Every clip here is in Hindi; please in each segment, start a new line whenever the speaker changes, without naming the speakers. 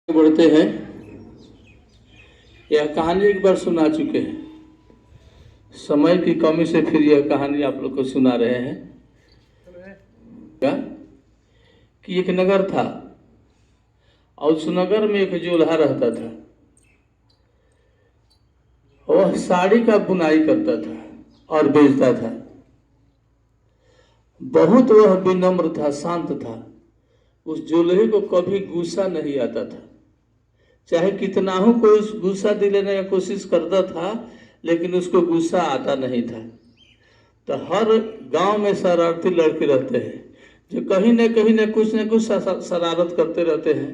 बढ़ते हैं। यह कहानी एक बार सुना चुके हैं। समय की कमी से फिर यह कहानी आप लोग को सुना रहे हैं। क्या कि एक नगर था और उस नगर में एक जोल्हा रहता था। वह साड़ी का बुनाई करता था और बेचता था। बहुत वह विनम्र था, शांत था। उस जोल्हे को कभी गुस्सा नहीं आता था। चाहे कितना हो कोई गुस्सा दिलाने की कोशिश करता था, लेकिन उसको गुस्सा आता नहीं था। तो हर गांव में शरारती लड़के रहते हैं जो कहीं न कुछ शरारत करते रहते हैं।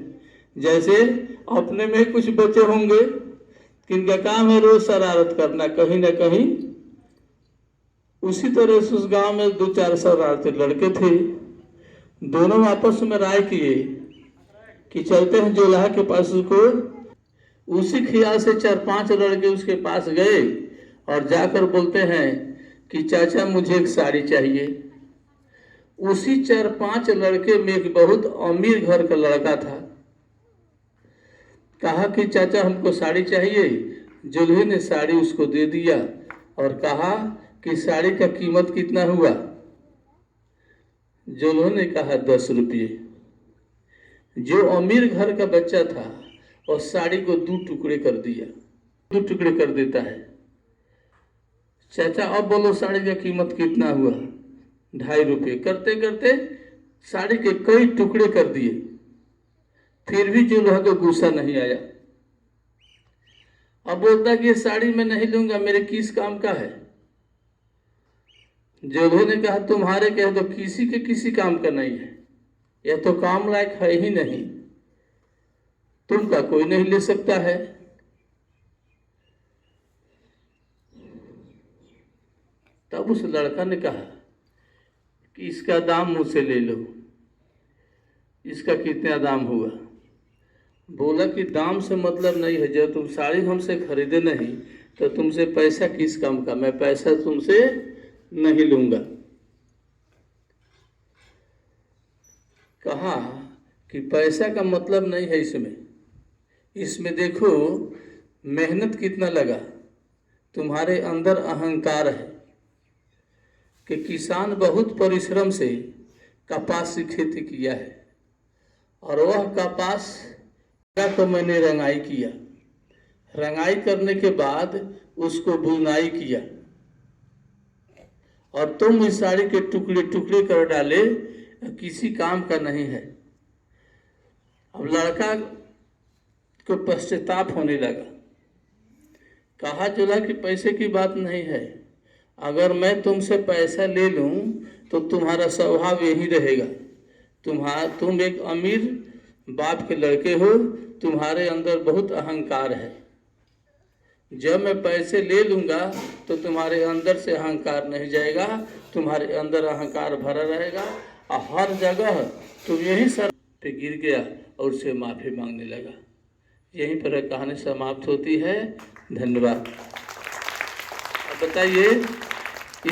जैसे अपने में कुछ बच्चे होंगे जिनका काम है रोज शरारत करना कहीं न कहीं। उसी तरह से उस गांव में दो चार शरारती लड़के थे। दोनों आपस में राय किए कि चलते हैं जोल्हा के पास। उसको उसी ख्याल से चार पांच लड़के उसके पास गए और जाकर बोलते हैं कि चाचा मुझे एक साड़ी चाहिए। उसी चार पांच लड़के में एक बहुत अमीर घर का लड़का था। कहा कि चाचा हमको साड़ी चाहिए। जोल्हे ने साड़ी उसको दे दिया और कहा कि साड़ी का कीमत कितना हुआ। जोल्हे ने कहा 10 रुपये। जो अमीर घर का बच्चा था और साड़ी को 2 टुकड़े कर दिया। 2 टुकड़े कर देता है। चाचा अब बोलो साड़ी का कीमत कितना हुआ। 2.5 रुपये। करते करते साड़ी के कई टुकड़े कर दिए। फिर भी जोल्हा को गुस्सा नहीं आया। अब बोलता कि ये साड़ी मैं नहीं लूंगा, मेरे किस काम का है। जोल्हे ने कहा तुम्हारे कहे तो किसी के किसी काम का नहीं है, यह तो काम लायक है ही नहीं, तुमका कोई नहीं ले सकता है। तब उस लड़का ने कहा कि इसका दाम मुझसे ले लो। इसका कितना दाम हुआ। बोला कि दाम से मतलब नहीं है, जब तुम साड़ी हमसे खरीदे नहीं तो तुमसे पैसा किस काम का, मैं पैसा तुमसे नहीं लूंगा। कहा कि पैसा का मतलब नहीं है इसमें देखो मेहनत कितना लगा। तुम्हारे अंदर अहंकार है कि किसान बहुत परिश्रम से कपास की खेती किया है और वह कपास का तो मैंने रंगाई किया। रंगाई करने के बाद उसको बुनाई किया और तुम इस साड़ी के टुकड़े टुकड़े कर डाले, किसी काम का नहीं है। अब लड़का को पश्चाताप होने लगा। कहा जोल्हा कि पैसे की बात नहीं है, अगर मैं तुमसे पैसा ले लूं तो तुम्हारा स्वभाव यही रहेगा। तुम एक अमीर बाप के लड़के हो, तुम्हारे अंदर बहुत अहंकार है। जब मैं पैसे ले लूंगा तो तुम्हारे अंदर से अहंकार नहीं जाएगा, तुम्हारे अंदर अहंकार भरा रहेगा और हर जगह तुम यही सर पे गिर गया और उससे माफी मांगने लगा। यहीं पर कहानी समाप्त होती है। धन्यवाद। अब बताइए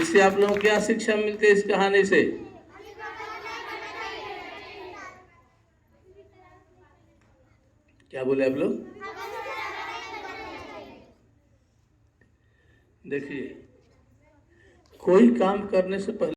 इससे आप लोगों को क्या शिक्षा मिलती है इस कहानी से। क्या बोले आप लोग। देखिए कोई काम करने से पहले